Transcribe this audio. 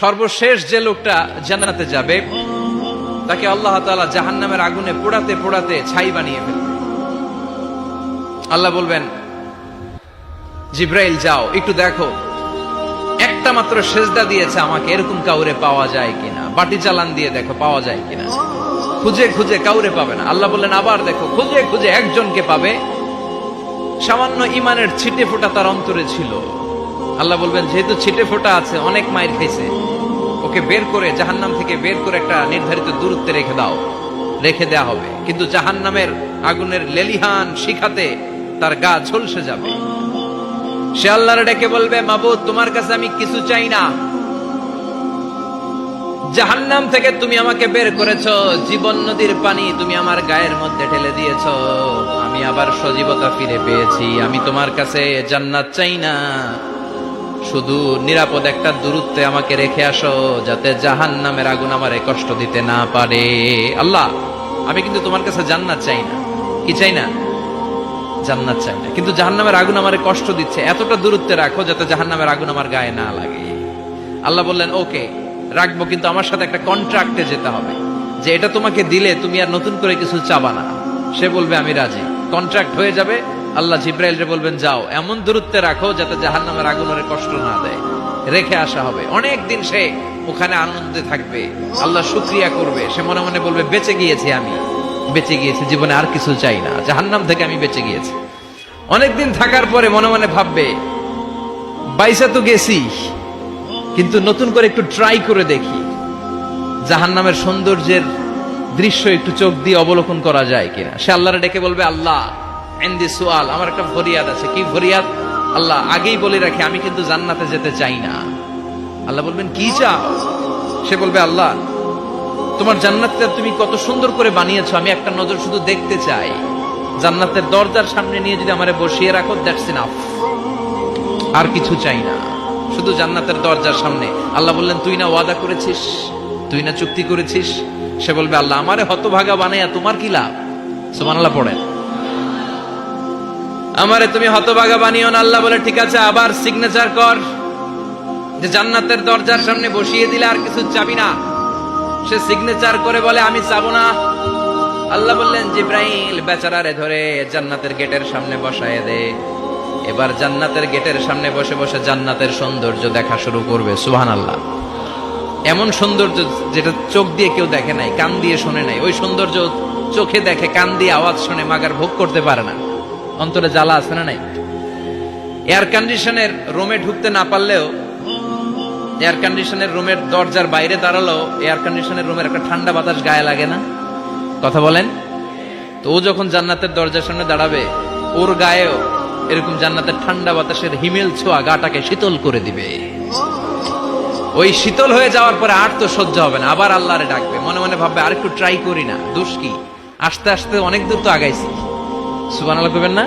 সর্বশেষ যে লোকটা জান্নাতে যাবে তাকে আল্লাহ তাআলা জাহান্নামের আগুনে পোড়াতে পোড়াতে ছাই বানিয়ে ফেলবে। আল্লাহ বলবেন, জিব্রাইল যাও একটু দেখো, একটা মাত্র সেজদা দিয়েছে আমাকে, এরকম কাউরে পাওয়া যায় কিনা। বাটি চালান দিয়ে দেখো পাওয়া যায় কিনা। খুঁজে খুঁজে কাউরে পাবে না। আল্লাহ বললেন আবার দেখো, খুঁজে খুঁজে একজনকে পাবে, সামান্য ইমানের ছিটে ফোঁটা তার অন্তরে ছিল। আল্লাহ বলবেন, যেহেতু ছিটে ফোঁটা আছে, অনেক মায়ের খাইছে, ওকে বের করে জাহান্নাম থেকে বের করে একটা নির্ধারিত দূরত্বে রেখে দাও। রেখে দেয়া হবে, কিন্তু জাহান্নামের আগুনের লেলিহান শিখাতে তার গা ঝলসে যাবে। সে আল্লাহর ডেকে বলবে, মাবুদ তোমার কাছে আমি কিছু চাই না, জাহান্নাম থেকে তুমি আমাকে বের করেছো, জীবন নদীর পানি তুমি আমার গায়ের মধ্যে ঢেলে দিয়েছো, আমি আবার সজীবতা ফিরে পেয়েছি। আমি তোমার কাছে জান্নাত চাই না, শুধু নিরাপদ একটা দূরত্বে আমাকে রেখে আসো, যাতে জাহান্নামের আগুন আমারে কষ্ট দিতে না পারে। আল্লাহ, আমি কিন্তু তোমার কাছে জান্নাত চাই না। কি চাই না? জান্নাত চাই না, কিন্তু জাহান্নামের আগুন আমারে কষ্ট দিচ্ছে, এতটা দূরত্বে রাখো যাতে জাহান্নামের আগুন আমার গায়ে না লাগে। আল্লাহ বললেন, ওকে রাখবো, কিন্তু আমার সাথে একটা কন্ট্রাক্টে যেতে হবে, যে এটা তোমাকে দিলে তুমি আর নতুন করে কিছু চাবা না। সে বলবে আমি রাজি, কন্ট্রাক্ট হয়ে যাবে। আল্লাহ জিব্রাইলকে বলবেন, যাও এমন দূরত্বে রাখো যাতে জাহান্নামের আগুন ওরে কষ্ট না দেয়। রেখে আসা হবে, অনেক দিন সে ওখানে আনন্দে থাকবে, আল্লাহ শুকরিয়া করবে। সে মনে মনে বলবে, বেঁচে গিয়েছি, আমি বেঁচে গিয়েছি, জীবনে আর কিছু চাই না, জাহান্নাম থেকে আমি বেঁচে গিয়েছি। অনেকদিন থাকার পরে মনে মনে ভাববে, বাইসা তো গেছি, কিন্তু নতুন করে একটু ট্রাই করে দেখি, জাহান্নামের সৌন্দর্যের দৃশ্য একটু চোখ দিয়ে অবলোকন করা যায় কিনা। সে আল্লাহরে ডেকে বলবে, আল্লাহ ইনদি সুআল, আমার একটা ফরিয়াদ আছে। কি ফরিয়াদ? আল্লাহ আগেই বলে রাখি, আমি কিন্তু জান্নাতে যেতে চাই না। আল্লাহ বলবেন, কি চাও? সে বলবে, আল্লাহ তোমার জান্নাতটা তুমি কত সুন্দর করে বানিয়েছো, আমি একটা নজর শুধু দেখতে চাই। জান্নাতের দরজার সামনে নিয়ে যদি আমারে বসিয়ে রাখো, দ্যাটস ইনাফ, আর কিছু চাই না, শুধু জান্নাতের দরজার সামনে। আল্লাহ বললেন, তুই না ওয়াদা করেছিস, তুই না চুক্তি করেছিস। সে বলবে, আল্লাহ আমারে হতভাগা বানাইয়া তোমার কি লাভ? সুবহানাল্লাহ পড়েন। আমারে তুমি হতভাগা বানিও না। আল্লাহ বলে, ঠিক আছে, আবার সিগনেচার কর যে জান্নাতের দরজার সামনে বসিয়ে দিলে আর কিছু চাবি না। সে সিগনেচার করে বলে, আমি চাবো না। আল্লাহ বললেন, জিব্রাইল বেচারারে ধরে জান্নাতের গেটের সামনে বসায় দে। এবার জান্নাতের গেটের সামনে বসে বসে জান্নাতের সৌন্দর্য দেখা শুরু করবে। সুবহানাল্লাহ। এমন সৌন্দর্য যেটা চোখ দিয়ে কেউ দেখে নাই, কান দিয়ে শোনে নাই। ওই সৌন্দর্য চোখে দেখে, কান দিয়ে আওয়াজ শুনে, মাগার ভোগ করতে পারে না। অন্তরে জ্বালা আছে না নাই? এয়ার কন্ডিশনের রুমে ঢুকতে না পারলেও, এয়ার কন্ডিশনের রুমের দরজার বাইরে দাঁড়ালো, এয়ার কন্ডিশনের রুমের একটা ঠান্ডা বাতাস গায়ে লাগে না? কথা বলেন তো। ও যখন জান্নাতের দরজার সামনে দাঁড়াবে, ওর গায়েও এরকম জান্নাতের ঠান্ডা বাতাসের হিমেল ছোঁয়া গাটাকে শীতল করে দিবে। ওই শীতল হয়ে যাওয়ার পরে আর তো সহ্য হবে না, আবার আল্লাহরে ডাকবে। মনে মনে ভাববে, আর একটু ট্রাই করি না, দোষ কি, আস্তে আস্তে অনেক দূর তো আগাইছি। সুবহানাল্লাহ কইবেন না?